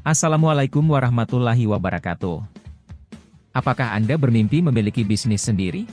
Assalamualaikum warahmatullahi wabarakatuh. Apakah Anda bermimpi memiliki bisnis sendiri?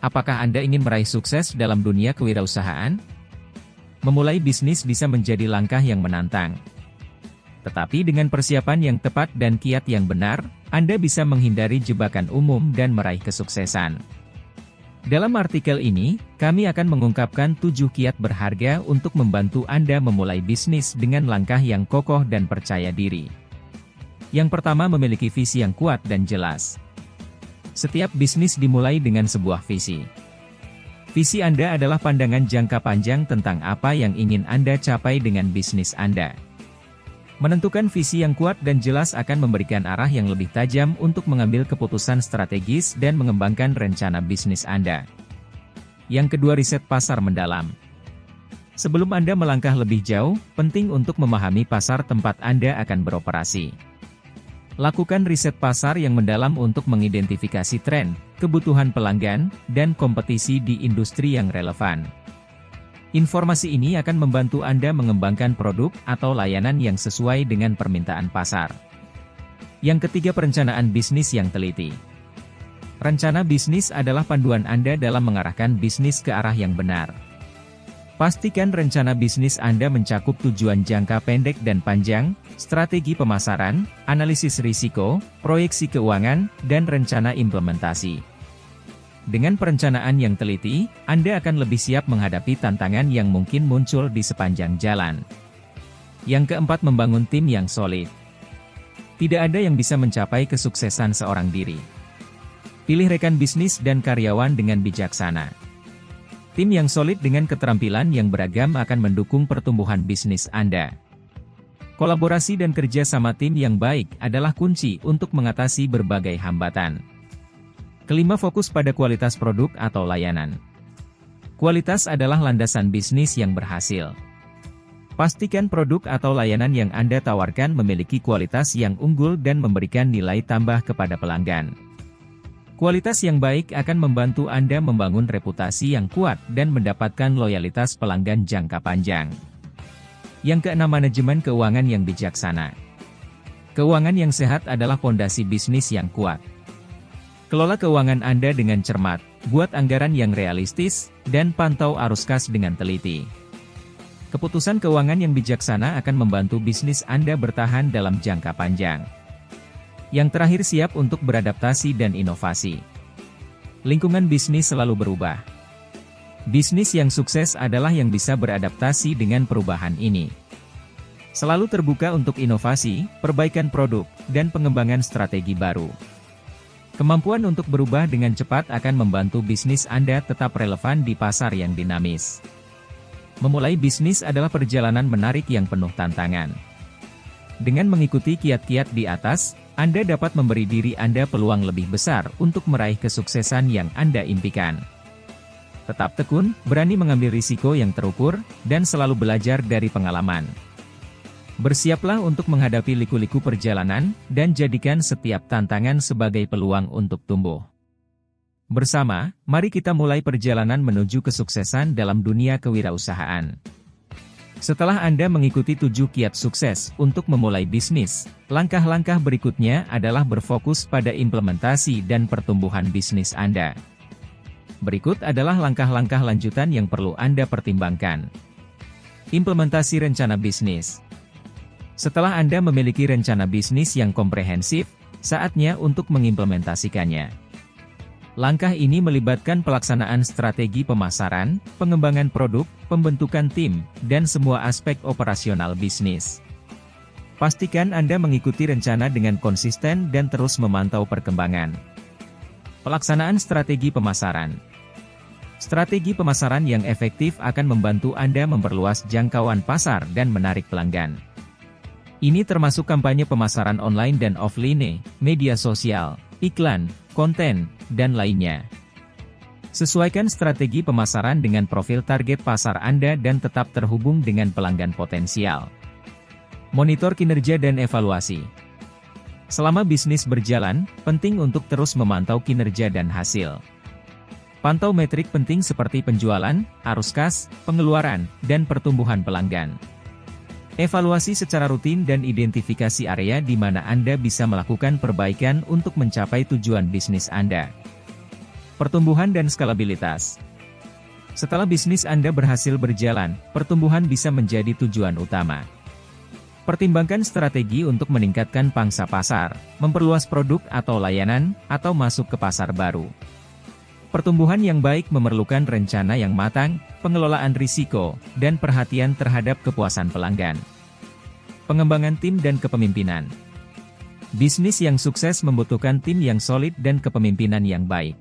Apakah Anda ingin meraih sukses dalam dunia kewirausahaan? Memulai bisnis bisa menjadi langkah yang menantang. Tetapi dengan persiapan yang tepat dan kiat yang benar, Anda bisa menghindari jebakan umum dan meraih kesuksesan. Dalam artikel ini, kami akan mengungkapkan 7 kiat berharga untuk membantu Anda memulai bisnis dengan langkah yang kokoh dan percaya diri. Yang pertama, memiliki visi yang kuat dan jelas. Setiap bisnis dimulai dengan sebuah visi. Visi Anda adalah pandangan jangka panjang tentang apa yang ingin Anda capai dengan bisnis Anda. Menentukan visi yang kuat dan jelas akan memberikan arah yang lebih tajam untuk mengambil keputusan strategis dan mengembangkan rencana bisnis Anda. Yang kedua, riset pasar mendalam. Sebelum Anda melangkah lebih jauh, penting untuk memahami pasar tempat Anda akan beroperasi. Lakukan riset pasar yang mendalam untuk mengidentifikasi tren, kebutuhan pelanggan, dan kompetisi di industri yang relevan. Informasi ini akan membantu Anda mengembangkan produk atau layanan yang sesuai dengan permintaan pasar. Yang ketiga, perencanaan bisnis yang teliti. Rencana bisnis adalah panduan Anda dalam mengarahkan bisnis ke arah yang benar. Pastikan rencana bisnis Anda mencakup tujuan jangka pendek dan panjang, strategi pemasaran, analisis risiko, proyeksi keuangan, dan rencana implementasi. Dengan perencanaan yang teliti, Anda akan lebih siap menghadapi tantangan yang mungkin muncul di sepanjang jalan. Yang keempat, membangun tim yang solid. Tidak ada yang bisa mencapai kesuksesan seorang diri. Pilih rekan bisnis dan karyawan dengan bijaksana. Tim yang solid dengan keterampilan yang beragam akan mendukung pertumbuhan bisnis Anda. Kolaborasi dan kerja sama tim yang baik adalah kunci untuk mengatasi berbagai hambatan. Kelima, fokus pada kualitas produk atau layanan. Kualitas adalah landasan bisnis yang berhasil. Pastikan produk atau layanan yang Anda tawarkan memiliki kualitas yang unggul dan memberikan nilai tambah kepada pelanggan. Kualitas yang baik akan membantu Anda membangun reputasi yang kuat dan mendapatkan loyalitas pelanggan jangka panjang. Yang keenam, manajemen keuangan yang bijaksana. Keuangan yang sehat adalah fondasi bisnis yang kuat. Kelola keuangan Anda dengan cermat, buat anggaran yang realistis, dan pantau arus kas dengan teliti. Keputusan keuangan yang bijaksana akan membantu bisnis Anda bertahan dalam jangka panjang. Yang terakhir, siap untuk beradaptasi dan inovasi. Lingkungan bisnis selalu berubah. Bisnis yang sukses adalah yang bisa beradaptasi dengan perubahan ini. Selalu terbuka untuk inovasi, perbaikan produk, dan pengembangan strategi baru. Kemampuan untuk berubah dengan cepat akan membantu bisnis Anda tetap relevan di pasar yang dinamis. Memulai bisnis adalah perjalanan menarik yang penuh tantangan. Dengan mengikuti kiat-kiat di atas, Anda dapat memberi diri Anda peluang lebih besar untuk meraih kesuksesan yang Anda impikan. Tetap tekun, berani mengambil risiko yang terukur, dan selalu belajar dari pengalaman. Bersiaplah untuk menghadapi liku-liku perjalanan, dan jadikan setiap tantangan sebagai peluang untuk tumbuh. Bersama, mari kita mulai perjalanan menuju kesuksesan dalam dunia kewirausahaan. Setelah Anda mengikuti 7 kiat sukses untuk memulai bisnis, langkah-langkah berikutnya adalah berfokus pada implementasi dan pertumbuhan bisnis Anda. Berikut adalah langkah-langkah lanjutan yang perlu Anda pertimbangkan. Implementasi rencana bisnis. Setelah Anda memiliki rencana bisnis yang komprehensif, saatnya untuk mengimplementasikannya. Langkah ini melibatkan pelaksanaan strategi pemasaran, pengembangan produk, pembentukan tim, dan semua aspek operasional bisnis. Pastikan Anda mengikuti rencana dengan konsisten dan terus memantau perkembangan. Pelaksanaan strategi pemasaran. Strategi pemasaran yang efektif akan membantu Anda memperluas jangkauan pasar dan menarik pelanggan. Ini termasuk kampanye pemasaran online dan offline, media sosial, iklan, konten, dan lainnya. Sesuaikan strategi pemasaran dengan profil target pasar Anda dan tetap terhubung dengan pelanggan potensial. Monitor kinerja dan evaluasi. Selama bisnis berjalan, penting untuk terus memantau kinerja dan hasil. Pantau metrik penting seperti penjualan, arus kas, pengeluaran, dan pertumbuhan pelanggan. Evaluasi secara rutin dan identifikasi area di mana Anda bisa melakukan perbaikan untuk mencapai tujuan bisnis Anda. Pertumbuhan dan skalabilitas. Setelah bisnis Anda berhasil berjalan, pertumbuhan bisa menjadi tujuan utama. Pertimbangkan strategi untuk meningkatkan pangsa pasar, memperluas produk atau layanan, atau masuk ke pasar baru. Pertumbuhan yang baik memerlukan rencana yang matang, pengelolaan risiko, dan perhatian terhadap kepuasan pelanggan. Pengembangan tim dan kepemimpinan. Bisnis yang sukses membutuhkan tim yang solid dan kepemimpinan yang baik.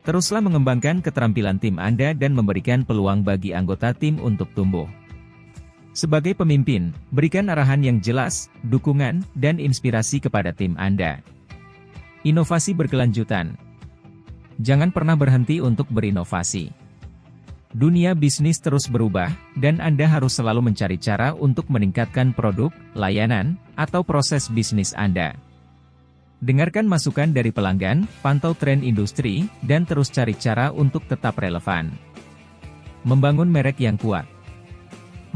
Teruslah mengembangkan keterampilan tim Anda dan memberikan peluang bagi anggota tim untuk tumbuh. Sebagai pemimpin, berikan arahan yang jelas, dukungan, dan inspirasi kepada tim Anda. Inovasi berkelanjutan. Jangan pernah berhenti untuk berinovasi. Dunia bisnis terus berubah, dan Anda harus selalu mencari cara untuk meningkatkan produk, layanan, atau proses bisnis Anda. Dengarkan masukan dari pelanggan, pantau tren industri, dan terus cari cara untuk tetap relevan. Membangun merek yang kuat.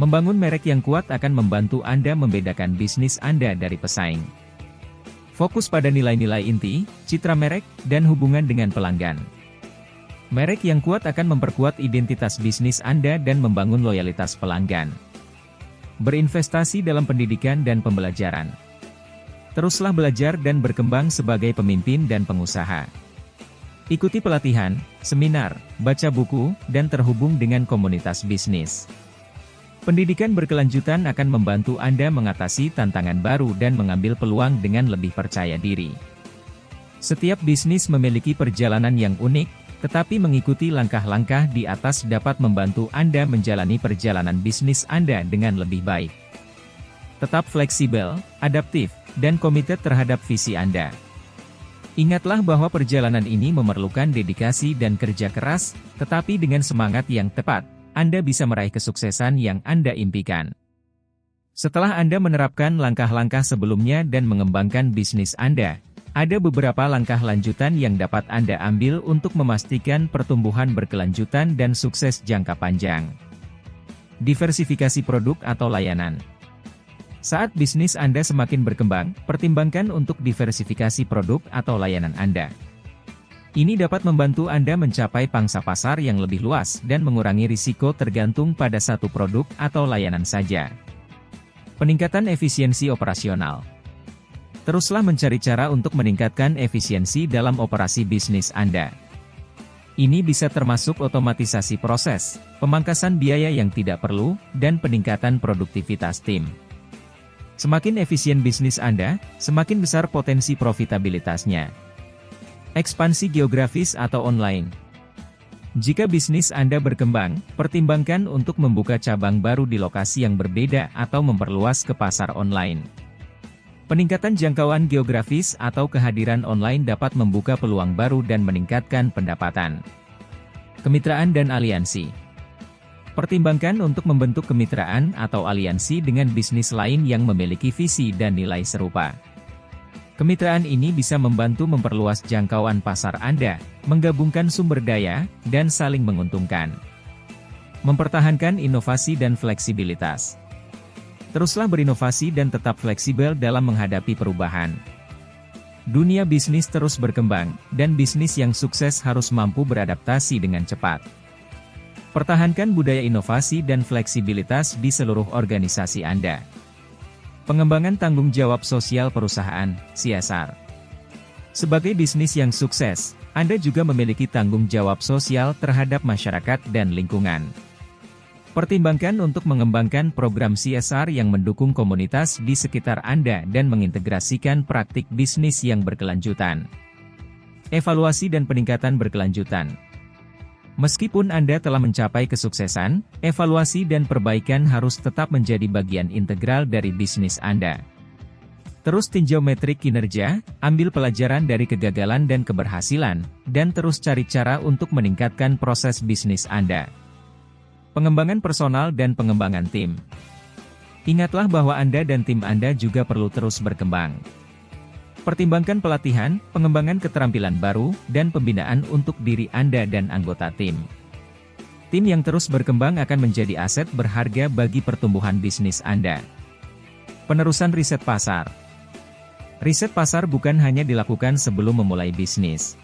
Membangun merek yang kuat akan membantu Anda membedakan bisnis Anda dari pesaing. Fokus pada nilai-nilai inti, citra merek, dan hubungan dengan pelanggan. Merek yang kuat akan memperkuat identitas bisnis Anda dan membangun loyalitas pelanggan. Berinvestasi dalam pendidikan dan pembelajaran. Teruslah belajar dan berkembang sebagai pemimpin dan pengusaha. Ikuti pelatihan, seminar, baca buku, dan terhubung dengan komunitas bisnis. Pendidikan berkelanjutan akan membantu Anda mengatasi tantangan baru dan mengambil peluang dengan lebih percaya diri. Setiap bisnis memiliki perjalanan yang unik, tetapi mengikuti langkah-langkah di atas dapat membantu Anda menjalani perjalanan bisnis Anda dengan lebih baik. Tetap fleksibel, adaptif, dan komited terhadap visi Anda. Ingatlah bahwa perjalanan ini memerlukan dedikasi dan kerja keras, tetapi dengan semangat yang tepat, Anda bisa meraih kesuksesan yang Anda impikan. Setelah Anda menerapkan langkah-langkah sebelumnya dan mengembangkan bisnis Anda, ada beberapa langkah lanjutan yang dapat Anda ambil untuk memastikan pertumbuhan berkelanjutan dan sukses jangka panjang. Diversifikasi produk atau layanan. Saat bisnis Anda semakin berkembang, pertimbangkan untuk diversifikasi produk atau layanan Anda. Ini dapat membantu Anda mencapai pangsa pasar yang lebih luas dan mengurangi risiko tergantung pada satu produk atau layanan saja. Peningkatan efisiensi operasional. Teruslah mencari cara untuk meningkatkan efisiensi dalam operasi bisnis Anda. Ini bisa termasuk otomatisasi proses, pemangkasan biaya yang tidak perlu, dan peningkatan produktivitas tim. Semakin efisien bisnis Anda, semakin besar potensi profitabilitasnya. Ekspansi geografis atau online. Jika bisnis Anda berkembang, pertimbangkan untuk membuka cabang baru di lokasi yang berbeda atau memperluas ke pasar online. Peningkatan jangkauan geografis atau kehadiran online dapat membuka peluang baru dan meningkatkan pendapatan. Kemitraan dan aliansi. Pertimbangkan untuk membentuk kemitraan atau aliansi dengan bisnis lain yang memiliki visi dan nilai serupa. Kemitraan ini bisa membantu memperluas jangkauan pasar Anda, menggabungkan sumber daya, dan saling menguntungkan. Mempertahankan inovasi dan fleksibilitas. Teruslah berinovasi dan tetap fleksibel dalam menghadapi perubahan. Dunia bisnis terus berkembang, dan bisnis yang sukses harus mampu beradaptasi dengan cepat. Pertahankan budaya inovasi dan fleksibilitas di seluruh organisasi Anda. Pengembangan tanggung jawab sosial perusahaan, CSR. Sebagai bisnis yang sukses, Anda juga memiliki tanggung jawab sosial terhadap masyarakat dan lingkungan. Pertimbangkan untuk mengembangkan program CSR yang mendukung komunitas di sekitar Anda dan mengintegrasikan praktik bisnis yang berkelanjutan. Evaluasi dan peningkatan berkelanjutan. Meskipun Anda telah mencapai kesuksesan, evaluasi dan perbaikan harus tetap menjadi bagian integral dari bisnis Anda. Terus tinjau metrik kinerja, ambil pelajaran dari kegagalan dan keberhasilan, dan terus cari cara untuk meningkatkan proses bisnis Anda. Pengembangan personal dan pengembangan tim. Ingatlah bahwa Anda dan tim Anda juga perlu terus berkembang. Pertimbangkan pelatihan, pengembangan keterampilan baru, dan pembinaan untuk diri Anda dan anggota tim. Tim yang terus berkembang akan menjadi aset berharga bagi pertumbuhan bisnis Anda. Penerusan riset pasar. Riset pasar bukan hanya dilakukan sebelum memulai bisnis.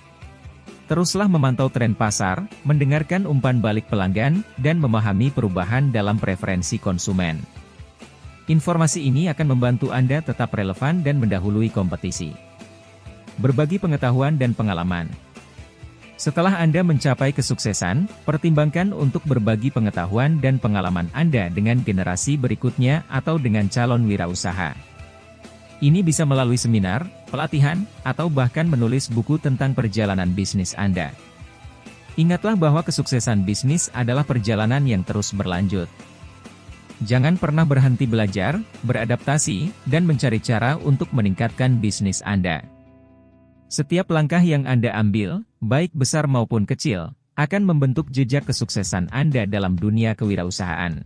Teruslah memantau tren pasar, mendengarkan umpan balik pelanggan, dan memahami perubahan dalam preferensi konsumen. Informasi ini akan membantu Anda tetap relevan dan mendahului kompetisi. Berbagi pengetahuan dan pengalaman. Setelah Anda mencapai kesuksesan, pertimbangkan untuk berbagi pengetahuan dan pengalaman Anda dengan generasi berikutnya atau dengan calon wirausaha. Ini bisa melalui seminar, pelatihan, atau bahkan menulis buku tentang perjalanan bisnis Anda. Ingatlah bahwa kesuksesan bisnis adalah perjalanan yang terus berlanjut. Jangan pernah berhenti belajar, beradaptasi, dan mencari cara untuk meningkatkan bisnis Anda. Setiap langkah yang Anda ambil, baik besar maupun kecil, akan membentuk jejak kesuksesan Anda dalam dunia kewirausahaan.